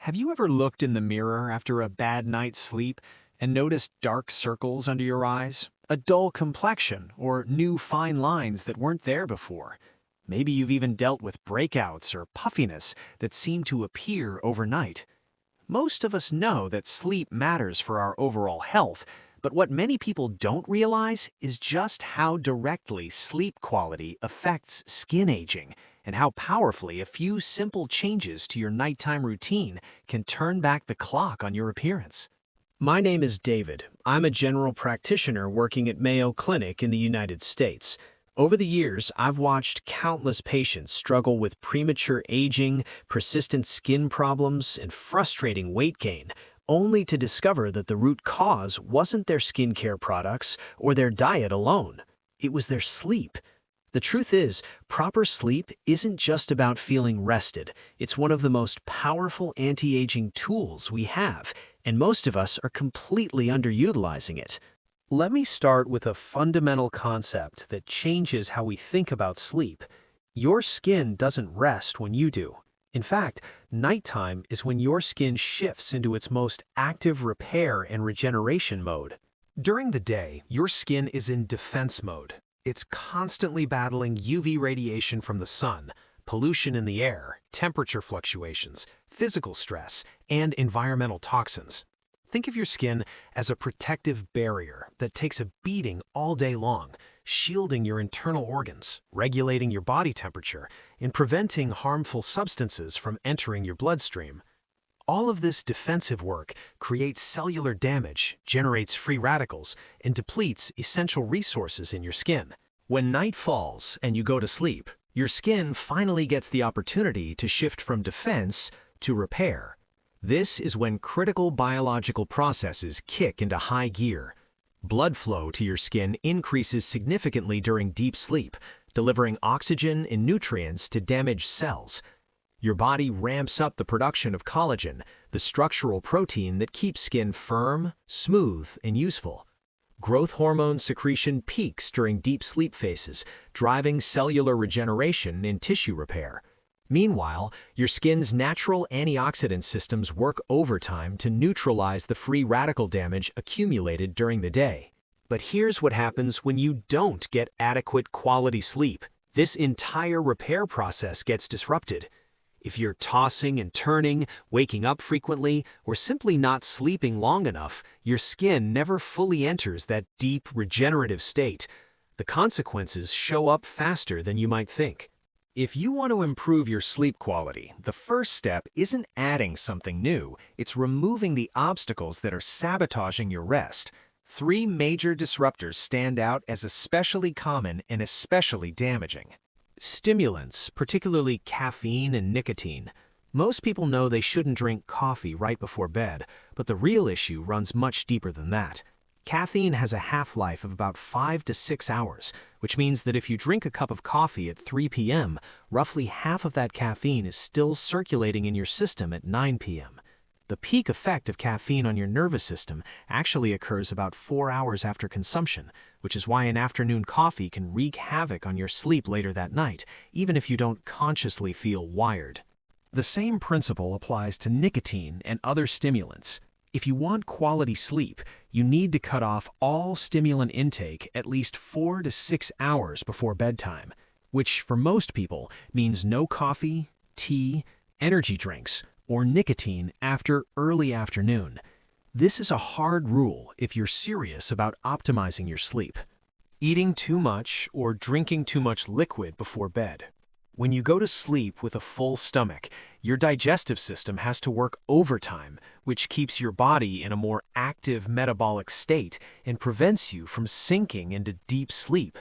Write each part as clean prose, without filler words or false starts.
Have you ever looked in the mirror after a bad night's sleep and noticed dark circles under your eyes, a dull complexion, or new fine lines that weren't there before? Maybe you've even dealt with breakouts or puffiness that seem to appear overnight. Most of us know that sleep matters for our overall health, but what many people don't realize is just how directly sleep quality affects skin aging and how powerfully a few simple changes to your nighttime routine can turn back the clock on your appearance. My name is David. I'm a general practitioner working at Mayo Clinic in the United States. Over the years, I've watched countless patients struggle with premature aging, persistent skin problems, and frustrating weight gain, only to discover that the root cause wasn't their skincare products or their diet alone. It was their sleep. The truth is, proper sleep isn't just about feeling rested. It's one of the most powerful anti-aging tools we have, and most of us are completely underutilizing it. Let me start with a fundamental concept that changes how we think about sleep. Your skin doesn't rest when you do. In fact, nighttime is when your skin shifts into its most active repair and regeneration mode. During the day, your skin is in defense mode. It's constantly battling UV radiation from the sun, pollution in the air, temperature fluctuations, physical stress, and environmental toxins. Think of your skin as a protective barrier that takes a beating all day long, shielding your internal organs, regulating your body temperature, and preventing harmful substances from entering your bloodstream. All of this defensive work creates cellular damage, generates free radicals, and depletes essential resources in your skin. When night falls and you go to sleep, your skin finally gets the opportunity to shift from defense to repair. This is when critical biological processes kick into high gear. Blood flow to your skin increases significantly during deep sleep, delivering oxygen and nutrients to damaged cells. Your body ramps up the production of collagen, the structural protein that keeps skin firm, smooth, and useful. Growth hormone secretion peaks during deep sleep phases, driving cellular regeneration and tissue repair. Meanwhile, your skin's natural antioxidant systems work overtime to neutralize the free radical damage accumulated during the day. But here's what happens when you don't get adequate quality sleep. This entire repair process gets disrupted. If you're tossing and turning, waking up frequently, or simply not sleeping long enough, your skin never fully enters that deep regenerative state. The consequences show up faster than you might think. If you want to improve your sleep quality, the first step isn't adding something new, it's removing the obstacles that are sabotaging your rest. Three major disruptors stand out as especially common and especially damaging. Stimulants, particularly caffeine and nicotine. Most people know they shouldn't drink coffee right before bed, but the real issue runs much deeper than that. Caffeine has a half-life of about 5 to 6 hours, which means that if you drink a cup of coffee at 3 p.m., roughly half of that caffeine is still circulating in your system at 9 p.m. The peak effect of caffeine on your nervous system actually occurs about 4 hours after consumption, which is why an afternoon coffee can wreak havoc on your sleep later that night, even if you don't consciously feel wired. The same principle applies to nicotine and other stimulants. If you want quality sleep, you need to cut off all stimulant intake at least 4 to 6 hours before bedtime, which for most people means no coffee, tea, energy drinks, or nicotine after early afternoon. This is a hard rule if you're serious about optimizing your sleep. Eating too much or drinking too much liquid before bed. When you go to sleep with a full stomach, your digestive system has to work overtime, which keeps your body in a more active metabolic state and prevents you from sinking into deep sleep.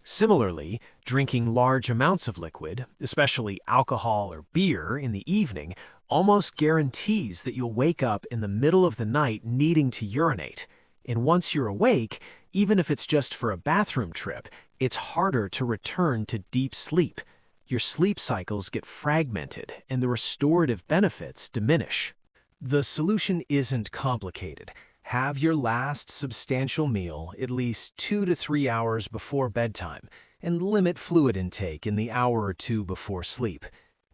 Similarly, drinking large amounts of liquid, especially alcohol or beer, in the evening almost guarantees that you'll wake up in the middle of the night needing to urinate. And once you're awake, even if it's just for a bathroom trip, it's harder to return to deep sleep. Your sleep cycles get fragmented and the restorative benefits diminish. The solution isn't complicated. Have your last substantial meal at least 2 to 3 hours before bedtime and limit fluid intake in the hour or two before sleep.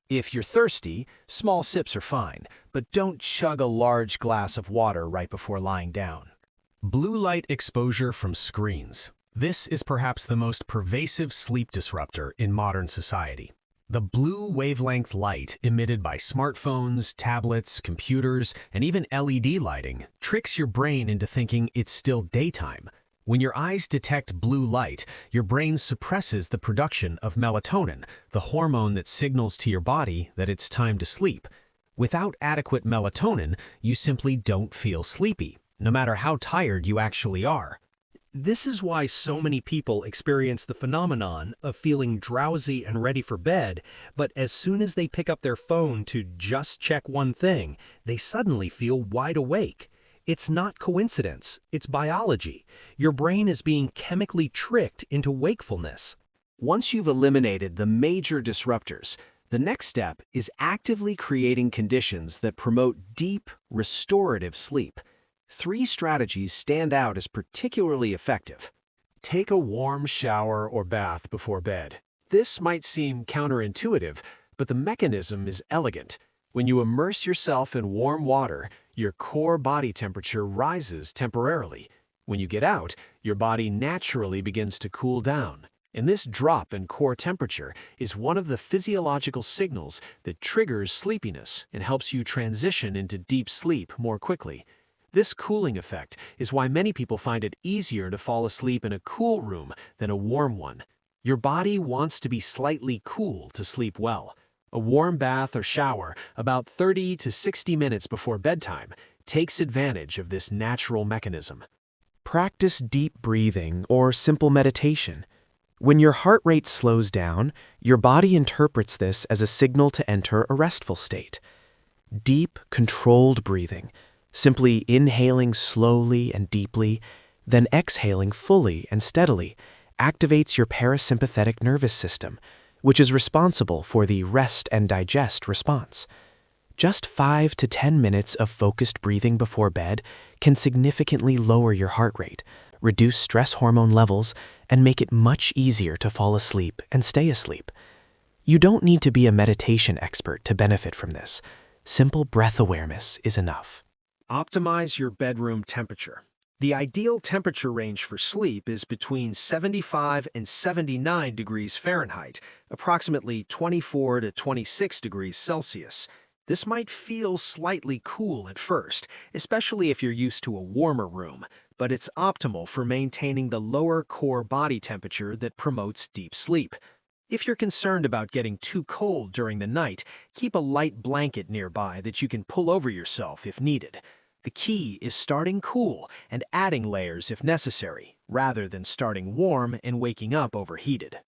If you're thirsty, small sips are fine, but don't chug a large glass of water right before lying down. Blue light exposure from screens. This is perhaps the most pervasive sleep disruptor in modern society. The blue wavelength light emitted by smartphones, tablets, computers, and even LED lighting tricks your brain into thinking it's still daytime. When your eyes detect blue light, your brain suppresses the production of melatonin, the hormone that signals to your body that it's time to sleep. Without adequate melatonin, you simply don't feel sleepy, no matter how tired you actually are. This is why so many people experience the phenomenon of feeling drowsy and ready for bed, but as soon as they pick up their phone to just check one thing, they suddenly feel wide awake. It's not coincidence, it's biology. Your brain is being chemically tricked into wakefulness. Once you've eliminated the major disruptors, the next step is actively creating conditions that promote deep, restorative sleep. 3 strategies stand out as particularly effective. Take a warm shower or bath before bed. This might seem counterintuitive, but the mechanism is elegant. When you immerse yourself in warm water, your core body temperature rises temporarily. When you get out, your body naturally begins to cool down. And this drop in core temperature is one of the physiological signals that triggers sleepiness and helps you transition into deep sleep more quickly. This cooling effect is why many people find it easier to fall asleep in a cool room than a warm one. Your body wants to be slightly cool to sleep well. A warm bath or shower about 30 to 60 minutes before bedtime takes advantage of this natural mechanism. Practice deep breathing or simple meditation. When your heart rate slows down, your body interprets this as a signal to enter a restful state. Deep, controlled breathing, simply inhaling slowly and deeply, then exhaling fully and steadily, activates your parasympathetic nervous system, which is responsible for the rest and digest response. Just 5 to 10 minutes of focused breathing before bed can significantly lower your heart rate, reduce stress hormone levels, and make it much easier to fall asleep and stay asleep. You don't need to be a meditation expert to benefit from this. Simple breath awareness is enough. Optimize your bedroom temperature. The ideal temperature range for sleep is between 75 and 79 degrees Fahrenheit, approximately 24 to 26 degrees Celsius. This might feel slightly cool at first, especially if you're used to a warmer room, but it's optimal for maintaining the lower core body temperature that promotes deep sleep. If you're concerned about getting too cold during the night, keep a light blanket nearby that you can pull over yourself if needed. The key is starting cool and adding layers if necessary, rather than starting warm and waking up overheated.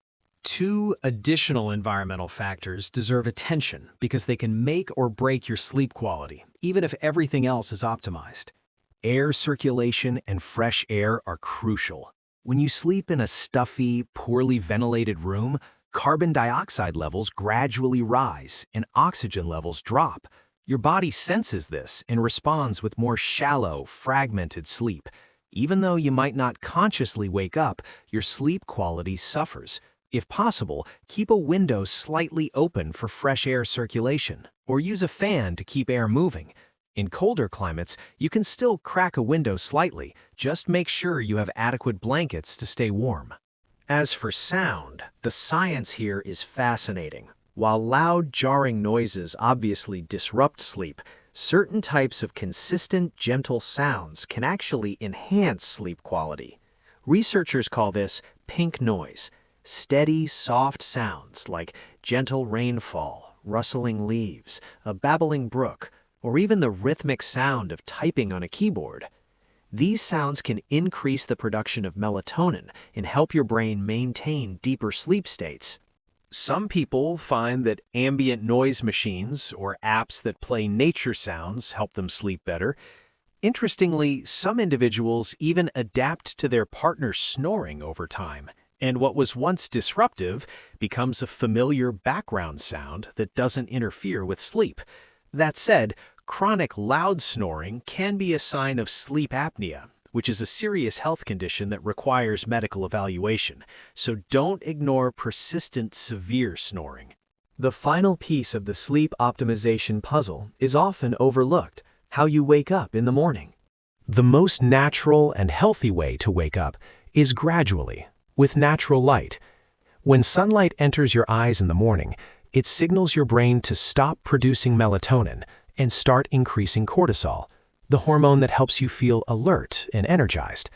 2 additional environmental factors deserve attention because they can make or break your sleep quality, even if everything else is optimized. Air circulation and fresh air are crucial. When you sleep in a stuffy, poorly ventilated room, carbon dioxide levels gradually rise and oxygen levels drop. Your body senses this and responds with more shallow, fragmented sleep. Even though you might not consciously wake up, your sleep quality suffers. If possible, keep a window slightly open for fresh air circulation, or use a fan to keep air moving. In colder climates, you can still crack a window slightly, just make sure you have adequate blankets to stay warm. As for sound, the science here is fascinating. While loud, jarring noises obviously disrupt sleep, certain types of consistent, gentle sounds can actually enhance sleep quality. Researchers call this pink noise. Steady, soft sounds like gentle rainfall, rustling leaves, a babbling brook, or even the rhythmic sound of typing on a keyboard. These sounds can increase the production of melatonin and help your brain maintain deeper sleep states. Some people find that ambient noise machines or apps that play nature sounds help them sleep better. Interestingly, some individuals even adapt to their partner's snoring over time, and what was once disruptive becomes a familiar background sound that doesn't interfere with sleep. That said, chronic loud snoring can be a sign of sleep apnea, which is a serious health condition that requires medical evaluation, so don't ignore persistent severe snoring. The final piece of the sleep optimization puzzle is often overlooked: how you wake up in the morning. The most natural and healthy way to wake up is gradually, with natural light. When sunlight enters your eyes in the morning, it signals your brain to stop producing melatonin and start increasing cortisol, the hormone that helps you feel alert and energized.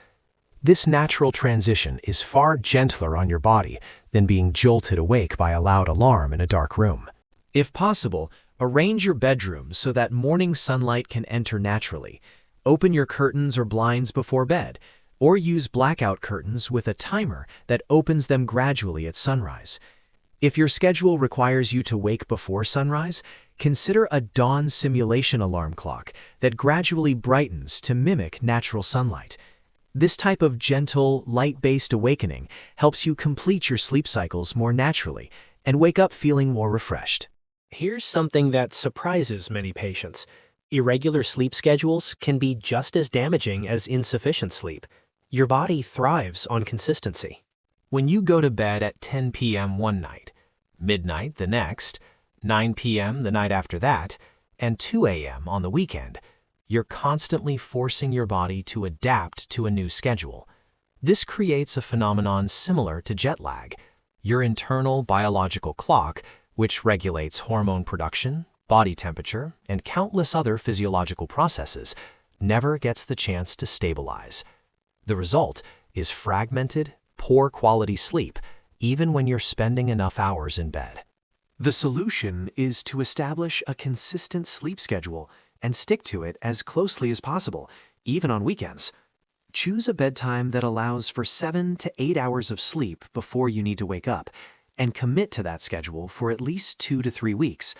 This natural transition is far gentler on your body than being jolted awake by a loud alarm in a dark room. If possible, arrange your bedroom so that morning sunlight can enter naturally. Open your curtains or blinds before bed, or use blackout curtains with a timer that opens them gradually at sunrise. If your schedule requires you to wake before sunrise, consider a dawn simulation alarm clock that gradually brightens to mimic natural sunlight. This type of gentle, light-based awakening helps you complete your sleep cycles more naturally and wake up feeling more refreshed. Here's something that surprises many patients. Irregular sleep schedules can be just as damaging as insufficient sleep. Your body thrives on consistency. When you go to bed at 10 p.m. one night, midnight the next, 9 p.m. the night after that, and 2 a.m. on the weekend, you're constantly forcing your body to adapt to a new schedule. This creates a phenomenon similar to jet lag. Your internal biological clock, which regulates hormone production, body temperature, and countless other physiological processes, never gets the chance to stabilize. The result is fragmented, poor quality sleep, even when you're spending enough hours in bed. The solution is to establish a consistent sleep schedule and stick to it as closely as possible, even on weekends. Choose a bedtime that allows for 7 to 8 hours of sleep before you need to wake up, and commit to that schedule for at least 2 to 3 weeks.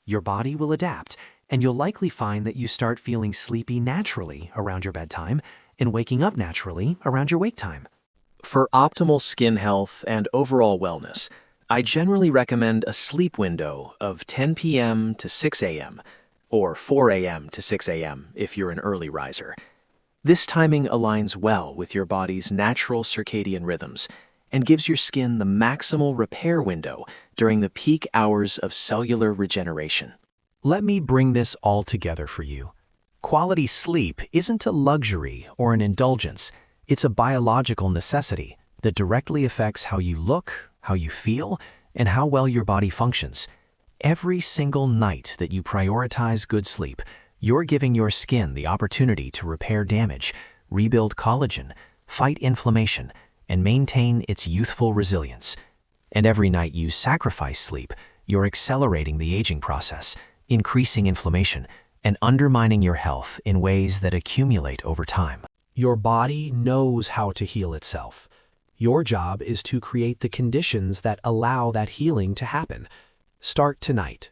Your body will adapt, and you'll likely find that you start feeling sleepy naturally around your bedtime and waking up naturally around your wake time. For optimal skin health and overall wellness, I generally recommend a sleep window of 10 p.m. to 6 a.m., or 4 a.m. to 6 a.m. if you're an early riser. This timing aligns well with your body's natural circadian rhythms and gives your skin the maximal repair window during the peak hours of cellular regeneration. Let me bring this all together for you. Quality sleep isn't a luxury or an indulgence. It's a biological necessity that directly affects how you look, how you feel, and how well your body functions. Every single night that you prioritize good sleep, you're giving your skin the opportunity to repair damage, rebuild collagen, fight inflammation, and maintain its youthful resilience. And every night you sacrifice sleep, you're accelerating the aging process, increasing inflammation, and undermining your health in ways that accumulate over time. Your body knows how to heal itself. Your job is to create the conditions that allow that healing to happen. Start tonight.